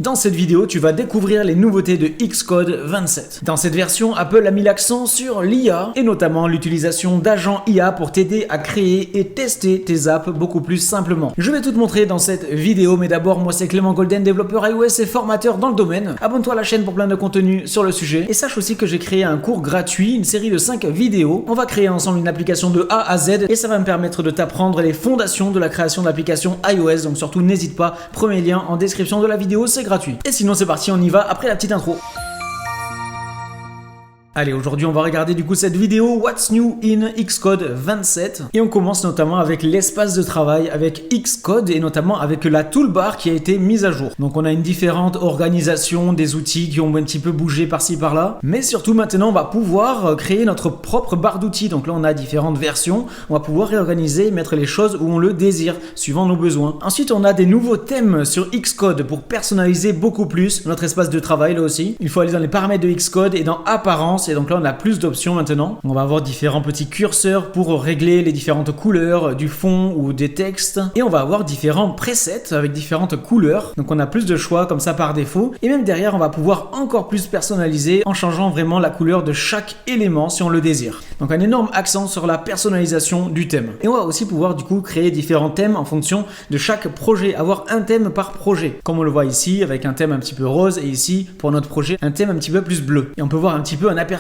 Dans cette vidéo, tu vas découvrir les nouveautés de Xcode 27. Dans cette version, Apple a mis l'accent sur l'IA et notamment l'utilisation d'agents IA pour t'aider à créer et tester tes apps beaucoup plus simplement. Je vais tout te montrer dans cette vidéo, mais d'abord, moi c'est Clément Golden, développeur iOS et formateur dans le domaine. Abonne-toi à la chaîne pour plein de contenu sur le sujet et sache aussi que j'ai créé un cours gratuit, une série de 5 vidéos. On va créer ensemble une application de A à Z et ça va me permettre de t'apprendre les fondations de la création d'applications iOS. Donc surtout, n'hésite pas, premier lien en description de la vidéo, c'est gratuit. Et sinon c'est parti, on y va après la petite intro. Allez, aujourd'hui on va regarder du coup cette vidéo What's New in Xcode 27 et on commence notamment avec l'espace de travail avec Xcode et notamment avec la toolbar qui a été mise à jour. Donc on a une différente organisation des outils qui ont un petit peu bougé par-ci par-là, mais surtout maintenant on va pouvoir créer notre propre barre d'outils. Donc là on a différentes versions, on va pouvoir réorganiser, mettre les choses où on le désire suivant nos besoins. Ensuite on a des nouveaux thèmes sur Xcode pour personnaliser beaucoup plus notre espace de travail là aussi. Il faut aller dans les paramètres de Xcode et dans apparence. Et donc là on a plus d'options maintenant. On va avoir différents petits curseurs pour régler les différentes couleurs du fond ou des textes. Et on va avoir différents presets avec différentes couleurs. Donc on a plus de choix comme ça par défaut. Et même derrière on va pouvoir encore plus personnaliser en changeant vraiment la couleur de chaque élément si on le désire. Donc un énorme accent sur la personnalisation du thème. Et on va aussi pouvoir du coup créer différents thèmes en fonction de chaque projet. Avoir un thème par projet. Comme on le voit ici avec un thème un petit peu rose et ici pour notre projet un thème un petit peu plus bleu. Et on peut voir un petit peu un aperçu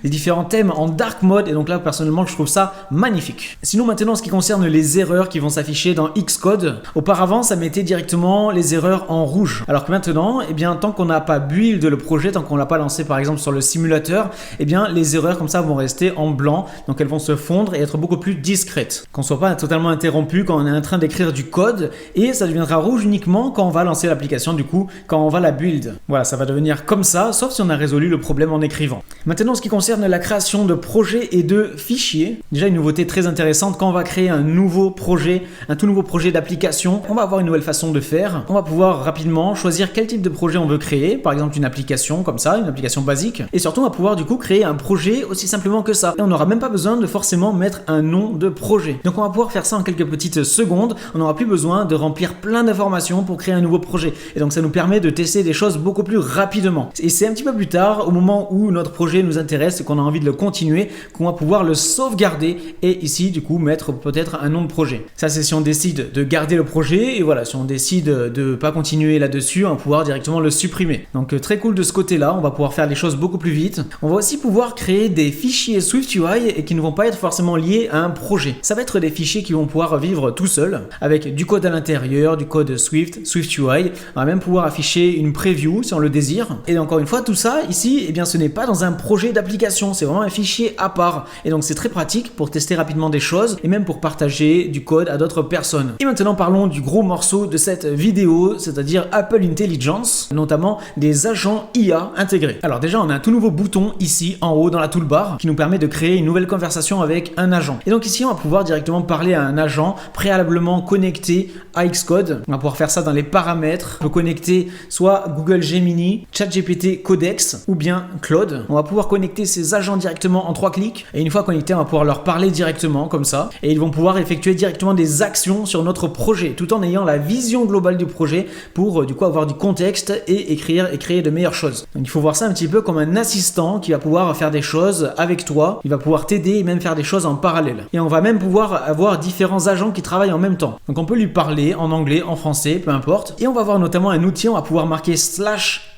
les différents thèmes en dark mode et donc là personnellement je trouve ça magnifique. Sinon maintenant en ce qui concerne les erreurs qui vont s'afficher dans Xcode, auparavant ça mettait directement les erreurs en rouge, alors que maintenant eh bien tant qu'on n'a pas build le projet, tant qu'on l'a pas lancé par exemple sur le simulateur, eh bien les erreurs comme ça vont rester en blanc, donc elles vont se fondre et être beaucoup plus discrètes, qu'on soit pas totalement interrompu quand on est en train d'écrire du code, et ça deviendra rouge uniquement quand on va lancer l'application, du coup quand on va la build. Voilà, ça va devenir comme ça, sauf si on a résolu le problème en écrivant. Maintenant, en ce qui concerne la création de projets et de fichiers, déjà une nouveauté très intéressante, quand on va créer un nouveau projet, un tout nouveau projet d'application, on va avoir une nouvelle façon de faire. On va pouvoir rapidement choisir quel type de projet on veut créer, par exemple une application comme ça, une application basique, et surtout on va pouvoir du coup créer un projet aussi simplement que ça. Et on n'aura même pas besoin de forcément mettre un nom de projet. Donc on va pouvoir faire ça en quelques petites secondes, on n'aura plus besoin de remplir plein d'informations pour créer un nouveau projet. Et donc ça nous permet de tester des choses beaucoup plus rapidement. Et c'est un petit peu plus tard, au moment où notre projet nous intéresse et qu'on a envie de le continuer, qu'on va pouvoir le sauvegarder et ici du coup mettre peut-être un nom de projet. Ça c'est si on décide de garder le projet, et voilà, si on décide de pas continuer là-dessus, on va pouvoir directement le supprimer. Donc très cool de ce côté-là, on va pouvoir faire les choses beaucoup plus vite. On va aussi pouvoir créer des fichiers SwiftUI et qui ne vont pas être forcément liés à un projet. Ça va être des fichiers qui vont pouvoir vivre tout seuls avec du code à l'intérieur, du code SwiftUI. On va même pouvoir afficher une preview si on le désire. Et encore une fois, tout ça ici, eh bien ce n'est pas dans un projet d'application, c'est vraiment un fichier à part. Et donc c'est très pratique pour tester rapidement des choses et même pour partager du code à d'autres personnes. Et maintenant parlons du gros morceau de cette vidéo, c'est-à-dire Apple Intelligence, notamment des agents IA intégrés. Alors déjà on a un tout nouveau bouton ici en haut dans la toolbar qui nous permet de créer une nouvelle conversation avec un agent. Et donc ici on va pouvoir directement parler à un agent préalablement connecté à Xcode. On va pouvoir faire ça dans les paramètres. On peut connecter soit Google Gemini, ChatGPT Codex ou bien Claude. On va pouvoir connecter ces agents directement en 3 clics et une fois connectés on va pouvoir leur parler directement comme ça et ils vont pouvoir effectuer directement des actions sur notre projet tout en ayant la vision globale du projet pour du coup avoir du contexte et écrire et créer de meilleures choses. Donc il faut voir ça un petit peu comme un assistant qui va pouvoir faire des choses avec toi, il va pouvoir t'aider et même faire des choses en parallèle. Et on va même pouvoir avoir différents agents qui travaillent en même temps. Donc on peut lui parler en anglais, en français, peu importe. Et on va avoir notamment un outil, on va pouvoir marquer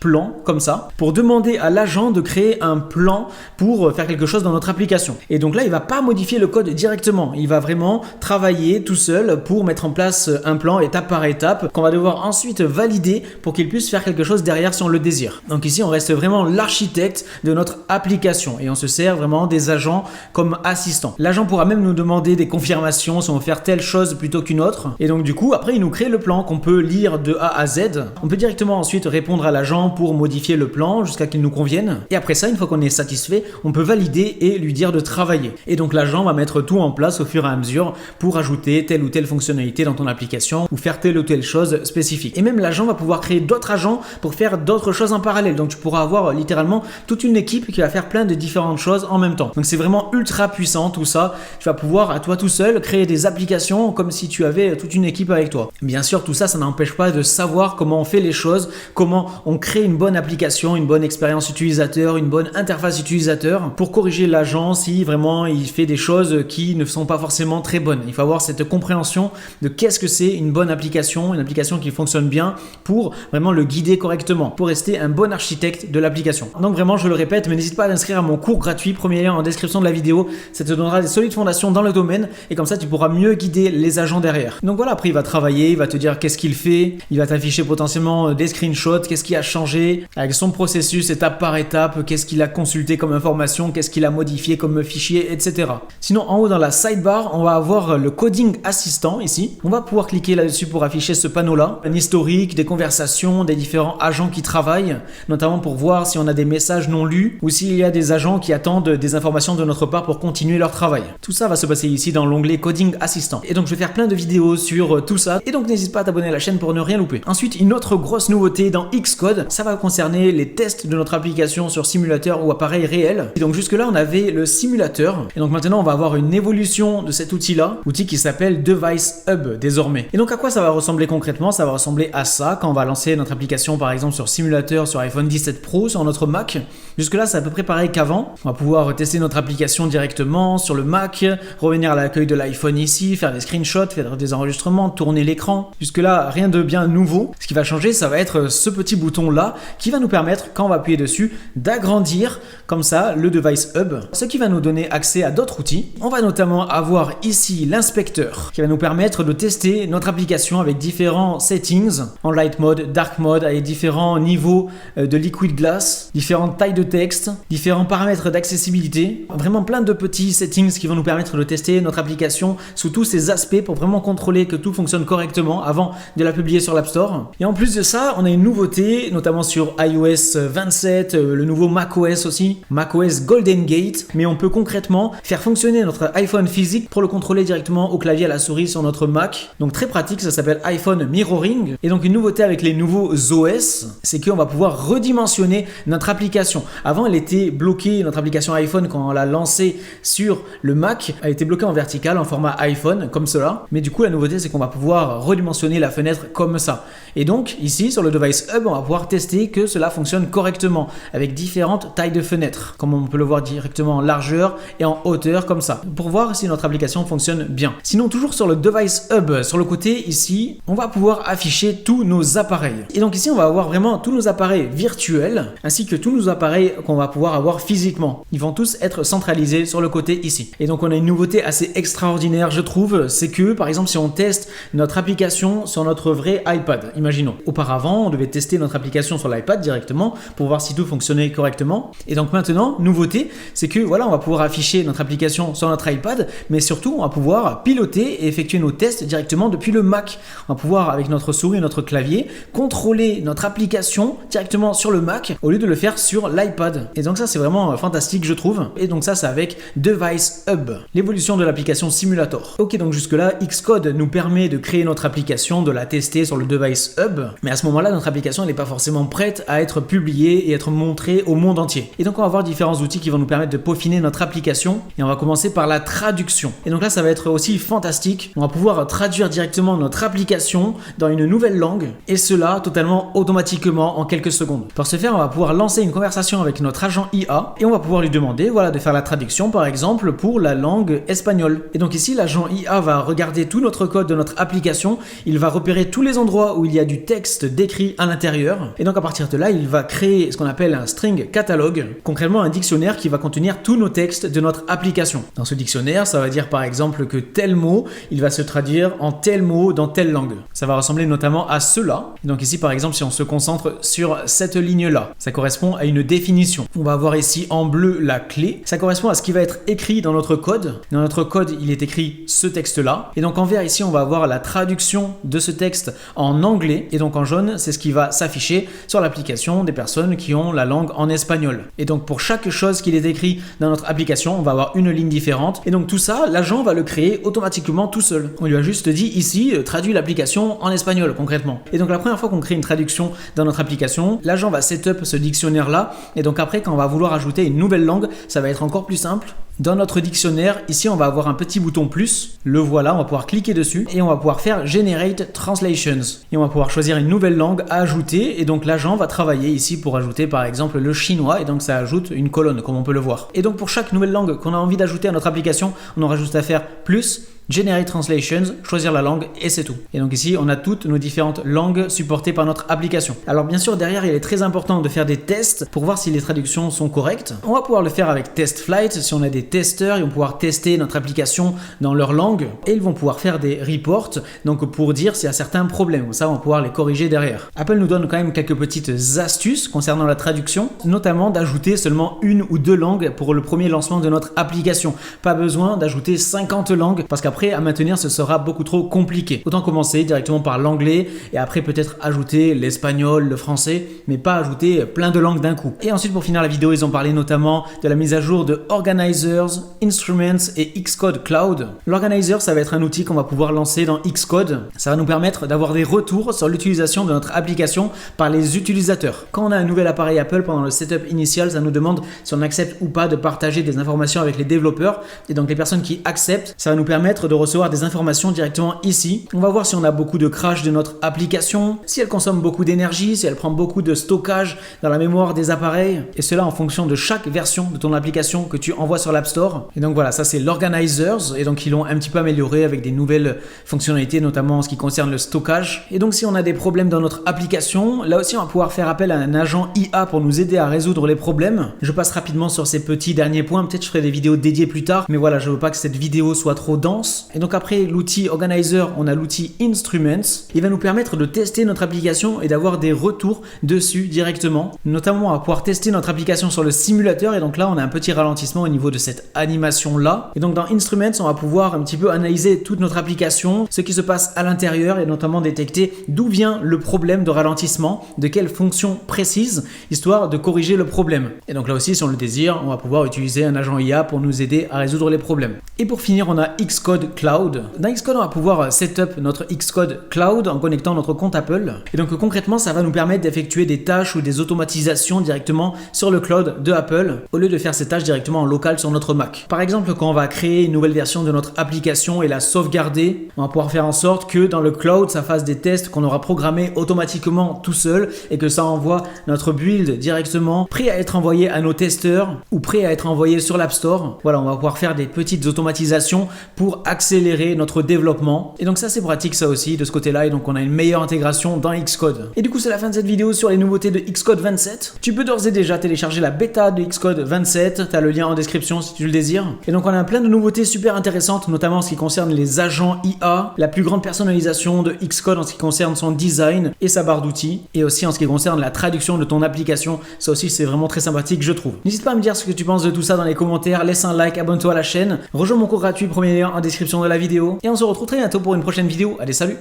/plan comme ça pour demander à l'agent de créer un plan pour faire quelque chose dans notre application. Et donc là, il va pas modifier le code directement. Il va vraiment travailler tout seul pour mettre en place un plan étape par étape qu'on va devoir ensuite valider pour qu'il puisse faire quelque chose derrière si on le désire. Donc ici, on reste vraiment l'architecte de notre application et on se sert vraiment des agents comme assistants. L'agent pourra même nous demander des confirmations si on veut faire telle chose plutôt qu'une autre. Et donc du coup, après, il nous crée le plan qu'on peut lire de A à Z. On peut directement ensuite répondre à l'agent pour modifier le plan jusqu'à qu'il nous convienne. Et après ça, une fois qu'on est satisfait, on peut valider et lui dire de travailler. Et donc l'agent va mettre tout en place au fur et à mesure pour ajouter telle ou telle fonctionnalité dans ton application ou faire telle ou telle chose spécifique. Et même l'agent va pouvoir créer d'autres agents pour faire d'autres choses en parallèle. Donc tu pourras avoir littéralement toute une équipe qui va faire plein de différentes choses en même temps. Donc c'est vraiment ultra puissant tout ça. Tu vas pouvoir à toi tout seul créer des applications comme si tu avais toute une équipe avec toi. Bien sûr, tout ça, ça n'empêche pas de savoir comment on fait les choses, comment on crée une bonne application, une bonne expérience utilisateur, une bonne interface utilisateur pour corriger l'agent si vraiment il fait des choses qui ne sont pas forcément très bonnes. Il faut avoir cette compréhension de qu'est-ce que c'est une bonne application, une application qui fonctionne bien pour vraiment le guider correctement, pour rester un bon architecte de l'application. Donc vraiment, je le répète, mais n'hésite pas à t'inscrire à mon cours gratuit, premier lien en description de la vidéo, ça te donnera des solides fondations dans le domaine et comme ça tu pourras mieux guider les agents derrière. Donc voilà, après il va travailler, il va te dire qu'est-ce qu'il fait, il va t'afficher potentiellement des screenshots, qu'est-ce qui a changé avec son processus étape par étape, qu'est-ce qu'il a consulté comme information, qu'est-ce qu'il a modifié comme fichier, etc. Sinon en haut dans la sidebar, on va avoir le coding assistant ici. On va pouvoir cliquer là-dessus pour afficher ce panneau-là, un historique, des conversations, des différents agents qui travaillent, notamment pour voir si on a des messages non lus ou s'il y a des agents qui attendent des informations de notre part pour continuer leur travail. Tout ça va se passer ici dans l'onglet Coding Assistant. Et donc je vais faire plein de vidéos sur tout ça et donc n'hésite pas à t'abonner à la chaîne pour ne rien louper. Ensuite, une autre grosse nouveauté dans Xcode, ça va concerner les tests de notre application sur simulateur ou appareil réel. Et donc jusque là on avait le simulateur et donc maintenant on va avoir une évolution de cet outil-là, outil qui s'appelle Device Hub désormais. Et donc à quoi ça va ressembler concrètement? Ça va ressembler à ça quand on va lancer notre application par exemple sur simulateur sur iPhone 17 Pro, sur notre Mac. Jusque là c'est à peu près pareil qu'avant. On va pouvoir tester notre application directement sur le Mac, revenir à l'accueil de l'iPhone ici, faire des screenshots, faire des enregistrements, tourner l'écran. Jusque là rien de bien nouveau. Ce qui va changer, ça va être ce petit bouton là qui va nous permettre, quand on va appuyer dessus, d'agrandir comme ça le Device Hub, ce qui va nous donner accès à d'autres outils. On va notamment avoir ici l'inspecteur qui va nous permettre de tester notre application avec différents settings en light mode, dark mode, avec différents niveaux de liquid glass, différentes tailles de texte, différents paramètres d'accessibilité, vraiment plein de petits settings qui vont nous permettre de tester notre application sous tous ces aspects pour vraiment contrôler que tout fonctionne correctement avant de la publier sur l'App Store. Et en plus de ça, on a une nouveauté, notamment sur iOS 27, le nouveau macOS aussi, macOS Golden Gate, mais on peut concrètement faire fonctionner notre iPhone physique pour le contrôler directement au clavier à la souris sur notre Mac. Donc très pratique, ça s'appelle iPhone Mirroring. Et donc une nouveauté avec les nouveaux OS, c'est qu'on va pouvoir redimensionner notre application. Avant, elle était bloquée, notre application iPhone, quand on l'a lancée sur le Mac, elle était bloquée en vertical, en format iPhone, comme cela. Mais du coup, la nouveauté, c'est qu'on va pouvoir redimensionner la fenêtre comme ça. Et donc, ici, sur le Device Hub, on va pouvoir tester que cela fonctionne correctement, avec différentes tailles de fenêtres, comme on peut le voir directement en largeur et en hauteur, comme ça, pour voir si notre application fonctionne bien. Sinon, toujours sur le Device Hub, sur le côté, ici, on va pouvoir afficher tous nos appareils. Et donc ici, on va avoir vraiment tous nos appareils virtuels, ainsi que tous nos appareils qu'on va pouvoir avoir physiquement. Ils vont tous être centralisés sur le côté ici. Et donc, on a une nouveauté assez extraordinaire, je trouve, c'est que, par exemple, si on teste notre application sur notre vrai iPad, imaginons. Auparavant, on devait tester notre application sur l'iPad directement pour voir si tout fonctionnait correctement. Et donc maintenant, nouveauté, c'est que voilà, on va pouvoir afficher notre application sur notre iPad, mais surtout, on va pouvoir piloter et effectuer nos tests directement depuis le Mac. On va pouvoir, avec notre souris et notre clavier, contrôler notre application directement sur le Mac au lieu de le faire sur l'iPad. Et donc ça, c'est vraiment fantastique, je trouve. Et donc ça, c'est avec Device Hub, l'évolution de l'application Simulator. Ok, donc jusque-là, Xcode nous permet de créer notre application, de la tester sur le Device Hub, mais à ce moment-là, notre application n'est pas forcément prête à être publiée et être montrée au monde entier. Et donc on va avoir différents outils qui vont nous permettre de peaufiner notre application et on va commencer par la traduction. Et donc là, ça va être aussi fantastique. On va pouvoir traduire directement notre application dans une nouvelle langue et cela totalement automatiquement en quelques secondes. Pour ce faire, on va pouvoir lancer une conversation avec notre agent IA et on va pouvoir lui demander voilà, de faire la traduction par exemple pour la langue espagnole. Et donc ici, l'agent IA va regarder tout notre code de notre application, il va repérer tous les endroits où il y a du texte décrit à l'intérieur et donc à partir de là, il va créer ce qu'on appelle un string catalogue, concrètement un dictionnaire qui va contenir tous nos textes de notre application. Dans ce dictionnaire, ça va dire par exemple que tel mot, il va se traduire en tel mot dans telle langue. Ça va ressembler notamment à cela. Et donc ici par exemple, si on se concentre sur cette ligne-là, ça correspond à une définition. On va avoir ici en bleu la clé, ça correspond à ce qui va être écrit dans notre code. Dans notre code, il est écrit ce texte-là. Et donc en vert ici, on va avoir la traduction de ce texte en anglais. Et donc en jaune, c'est ce qui va s'afficher sur l'application des personnes qui ont la langue en espagnol. Et donc pour chaque chose qu'il est écrit dans notre application, on va avoir une ligne différente. Et donc tout ça, l'agent va le créer automatiquement tout seul. On lui a juste dit ici, traduis l'application en espagnol concrètement. Et donc la première fois qu'on crée une traduction dans notre application, l'agent va setup ce dictionnaire-là. Et donc après, quand on va vouloir ajouter une nouvelle langue, ça va être encore plus simple. Dans notre dictionnaire, ici on va avoir un petit bouton plus, le voilà, on va pouvoir cliquer dessus et on va pouvoir faire Generate Translations. Et on va pouvoir choisir une nouvelle langue à ajouter et donc l'agent va travailler ici pour ajouter par exemple le chinois et donc ça ajoute une colonne comme on peut le voir. Et donc pour chaque nouvelle langue qu'on a envie d'ajouter à notre application, on aura juste à faire plus, Generate Translations, choisir la langue et c'est tout. Et donc ici, on a toutes nos différentes langues supportées par notre application. Alors bien sûr, derrière, il est très important de faire des tests pour voir si les traductions sont correctes. On va pouvoir le faire avec TestFlight. Si on a des testeurs, ils vont pouvoir tester notre application dans leur langue et ils vont pouvoir faire des reports, donc pour dire s'il y a certains problèmes. Ça, on va pouvoir les corriger derrière. Apple nous donne quand même quelques petites astuces concernant la traduction, notamment d'ajouter seulement une ou deux langues pour le premier lancement de notre application. Pas besoin d'ajouter 50 langues parce qu'après à maintenir ce sera beaucoup trop compliqué. Autant commencer directement par l'anglais et après peut-être ajouter l'espagnol, le français, mais pas ajouter plein de langues d'un coup. Et ensuite pour finir la vidéo, ils ont parlé notamment de la mise à jour de Organizers, Instruments et Xcode Cloud. L'Organizer, ça va être un outil qu'on va pouvoir lancer dans Xcode. Ça va nous permettre d'avoir des retours sur l'utilisation de notre application par les utilisateurs. Quand on a un nouvel appareil Apple pendant le setup initial, ça nous demande si on accepte ou pas de partager des informations avec les développeurs. Et donc les personnes qui acceptent, ça va nous permettre de recevoir des informations directement ici. On va voir si on a beaucoup de crash de notre application, si elle consomme beaucoup d'énergie, si elle prend beaucoup de stockage dans la mémoire des appareils, et cela en fonction de chaque version de ton application que tu envoies sur l'App Store. Et donc voilà, ça c'est l'Organizers, et donc ils l'ont un petit peu amélioré avec des nouvelles fonctionnalités, notamment en ce qui concerne le stockage. Et donc si on a des problèmes dans notre application, là aussi on va pouvoir faire appel à un agent IA pour nous aider à résoudre les problèmes. Je passe rapidement sur ces petits derniers points, peut-être je ferai des vidéos dédiées plus tard, mais voilà, je veux pas que cette vidéo soit trop dense. Et donc après l'outil Organizer, on a l'outil Instruments. Il va nous permettre de tester notre application et d'avoir des retours dessus directement. Notamment, on va pouvoir tester notre application sur le simulateur et donc là, on a un petit ralentissement au niveau de cette animation-là. Et donc dans Instruments, on va pouvoir un petit peu analyser toute notre application, ce qui se passe à l'intérieur et notamment détecter d'où vient le problème de ralentissement, de quelle fonction précise, histoire de corriger le problème. Et donc là aussi, si on le désire, on va pouvoir utiliser un agent IA pour nous aider à résoudre les problèmes. Et pour finir, on a Xcode Cloud. Dans Xcode, on va pouvoir setup notre Xcode Cloud en connectant notre compte Apple. Et donc concrètement, ça va nous permettre d'effectuer des tâches ou des automatisations directement sur le cloud de Apple au lieu de faire ces tâches directement en local sur notre Mac. Par exemple, quand on va créer une nouvelle version de notre application et la sauvegarder, on va pouvoir faire en sorte que dans le cloud, ça fasse des tests qu'on aura programmés automatiquement tout seul et que ça envoie notre build directement prêt à être envoyé à nos testeurs ou prêt à être envoyé sur l'App Store. Voilà, on va pouvoir faire des petites automatisations pour accélérer notre développement. Et donc ça c'est pratique ça aussi de ce côté-là et donc on a une meilleure intégration dans Xcode. Et du coup c'est la fin de cette vidéo sur les nouveautés de Xcode 27. Tu peux d'ores et déjà télécharger la bêta de Xcode 27, tu as le lien en description si tu le désires. Et donc on a plein de nouveautés super intéressantes, notamment en ce qui concerne les agents IA, la plus grande personnalisation de Xcode en ce qui concerne son design et sa barre d'outils, et aussi en ce qui concerne la traduction de ton application. Ça aussi c'est vraiment très sympathique je trouve. N'hésite pas à me dire ce que tu penses de tout ça dans les commentaires, laisse un like, abonne-toi à la chaîne, rejoins mon cours gratuit, premier lien en description de la vidéo, et on se retrouve très bientôt pour une prochaine vidéo. Allez, salut!